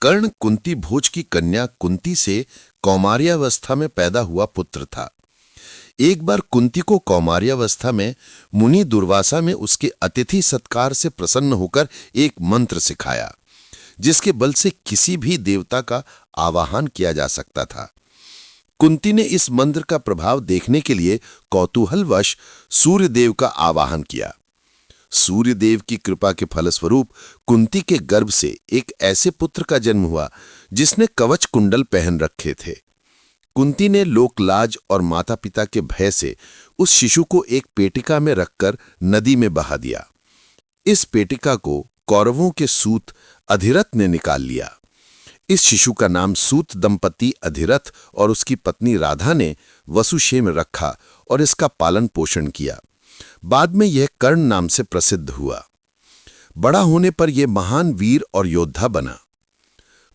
कर्ण कुंती भोज की कन्या कुंती से कौमार्यावस्था में पैदा हुआ पुत्र था। एक बार कुंती को कौमार्यावस्था में मुनि दुर्वासा में उसके अतिथि सत्कार से प्रसन्न होकर एक मंत्र सिखाया, जिसके बल से किसी भी देवता का आवाहन किया जा सकता था। कुंती ने इस मंत्र का प्रभाव देखने के लिए कौतूहलवश सूर्यदेव का आवाहन किया। सूर्यदेव की कृपा के फलस्वरूप कुंती के गर्भ से एक ऐसे पुत्र का जन्म हुआ जिसने कवच कुंडल पहन रखे थे। कुंती ने लोकलाज और माता पिता के भय से उस शिशु को एक पेटिका में रखकर नदी में बहा दिया। इस पेटिका को कौरवों के सूत अधिरथ ने निकाल लिया। इस शिशु का नाम सूत दंपति अधिरथ और उसकी पत्नी राधा ने वसुशे में रखा और इसका पालन पोषण किया। बाद में यह कर्ण नाम से प्रसिद्ध हुआ। बड़ा होने पर यह महान वीर और योद्धा बना।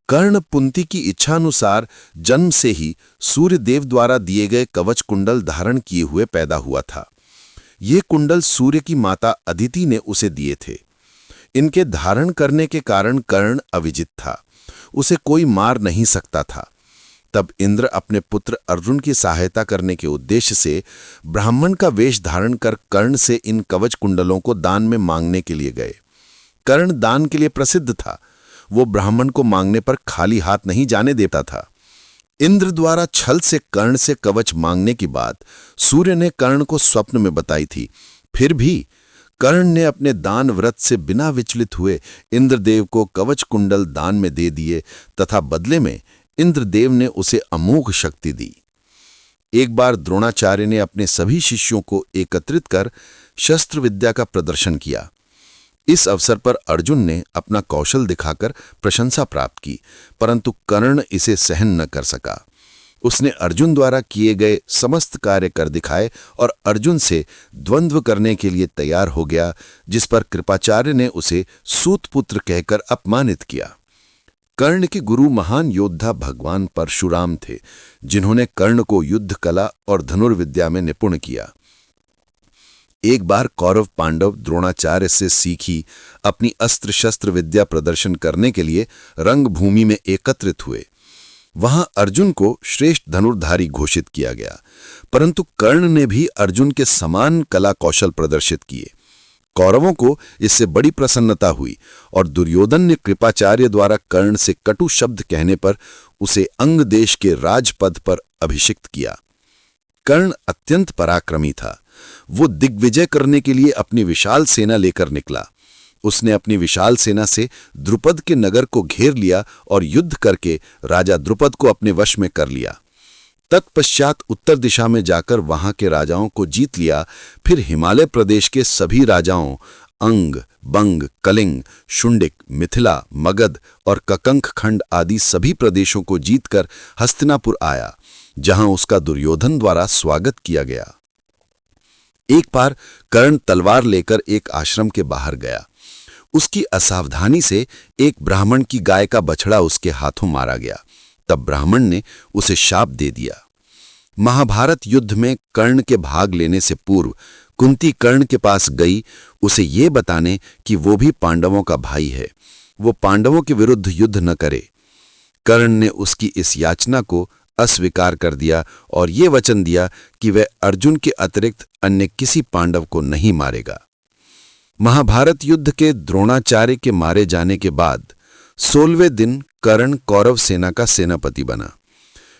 कर्ण कुंती की इच्छानुसार जन्म से ही सूर्यदेव द्वारा दिए गए कवच कुंडल धारण किए हुए पैदा हुआ था। ये कुंडल सूर्य की माता अदिति ने उसे दिए थे। इनके धारण करने के कारण कर्ण अविजित था, उसे कोई मार नहीं सकता था। तब इंद्र अपने पुत्र अर्जुन की सहायता करने के उद्देश्य से ब्राह्मण का वेश धारण कर कर्ण से इन कवच कुंडलों को दान में मांगने के लिए गए। कर्ण दान के लिए प्रसिद्ध था। वो ब्राह्मण को मांगने पर खाली हाथ नहीं जाने देता था। इंद्र द्वारा छल से कर्ण से कवच मांगने की बात सूर्य ने कर्ण को स्वप्न में बताई थी। फिर भी कर्ण ने अपने दान व्रत से बिना विचलित हुए इंद्रदेव को कवच कुंडल दान में दे दिए तथा बदले में इंद्रदेव ने उसे अमोघ शक्ति दी। एक बार द्रोणाचार्य ने अपने सभी शिष्यों को एकत्रित कर शस्त्र विद्या का प्रदर्शन किया। इस अवसर पर अर्जुन ने अपना कौशल दिखाकर प्रशंसा प्राप्त की, परंतु कर्ण इसे सहन न कर सका। उसने अर्जुन द्वारा किए गए समस्त कार्य कर दिखाए और अर्जुन से द्वंद्व करने के लिए तैयार हो गया, जिस पर कृपाचार्य ने उसे सूतपुत्र कहकर अपमानित किया। कर्ण के गुरु महान योद्धा भगवान परशुराम थे, जिन्होंने कर्ण को युद्ध कला और धनुर्विद्या में निपुण किया। एक बार कौरव पांडव द्रोणाचार्य से सीखी अपनी अस्त्र शस्त्र विद्या प्रदर्शन करने के लिए रंगभूमि में एकत्रित हुए। वहां अर्जुन को श्रेष्ठ धनुर्धारी घोषित किया गया, परंतु कर्ण ने भी अर्जुन के समान कला कौशल प्रदर्शित किए। कौरवों को इससे बड़ी प्रसन्नता हुई और दुर्योधन ने कृपाचार्य द्वारा कर्ण से कटु शब्द कहने पर उसे अंग देश के राजपद पर अभिषिक्त किया। कर्ण अत्यंत पराक्रमी था। वो दिग्विजय करने के लिए अपनी विशाल सेना लेकर निकला। उसने अपनी विशाल सेना से द्रुपद के नगर को घेर लिया और युद्ध करके राजा द्रुपद को अपने वश में कर लिया। तत्पश्चात उत्तर दिशा में जाकर वहां के राजाओं को जीत लिया। फिर हिमालय प्रदेश के सभी राजाओं अंग, बंग, कलिंग, शुंडिक, मिथिला, मगध और ककंख खंड आदि सभी प्रदेशों को जीतकर हस्तिनापुर आया, जहां उसका दुर्योधन द्वारा स्वागत किया गया। एक बार कर्ण तलवार लेकर एक आश्रम के बाहर गया। उसकी असावधानी से एक ब्राह्मण की गाय का बछड़ा उसके हाथों मारा गया। तब ब्राह्मण ने उसे शाप दे दिया। महाभारत युद्ध में कर्ण के भाग लेने से पूर्व कुंती कर्ण के पास गई, उसे ये बताने कि वो भी पांडवों का भाई है, वो पांडवों के विरुद्ध युद्ध न करे। कर्ण ने उसकी इस याचना को अस्वीकार कर दिया और ये वचन दिया कि वह अर्जुन के अतिरिक्त अन्य किसी पांडव को नहीं मारेगा। महाभारत युद्ध के द्रोणाचार्य के मारे जाने के बाद 16वें दिन कर्ण कौरव सेना का सेनापति बना।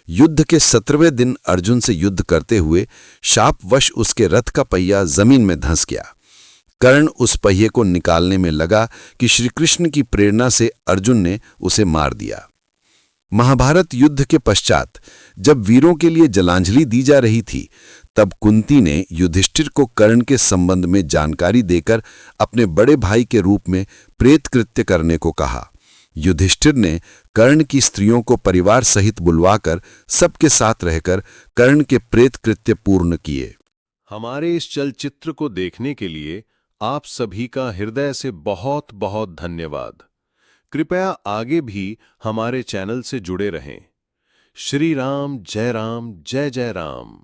युद्ध के 17वें दिन अर्जुन से युद्ध करते हुए शापवश उसके रथ का पहिया जमीन में धंस गया। कर्ण उस पहिए को निकालने में लगा कि श्रीकृष्ण की प्रेरणा से अर्जुन ने उसे मार दिया। महाभारत युद्ध के पश्चात जब वीरों के लिए जलांजलि दी जा रही थी, तब कुंती ने युधिष्ठिर को कर्ण के संबंध में जानकारी देकर अपने बड़े भाई के रूप में प्रेत कृत्य करने को कहा। युधिष्ठिर ने कर्ण की स्त्रियों को परिवार सहित बुलवाकर सबके साथ रहकर कर्ण के प्रेत कृत्य पूर्ण किए। हमारे इस चलचित्र को देखने के लिए आप सभी का हृदय से बहुत बहुत धन्यवाद। कृपया आगे भी हमारे चैनल से जुड़े रहें। श्री राम जय जय राम।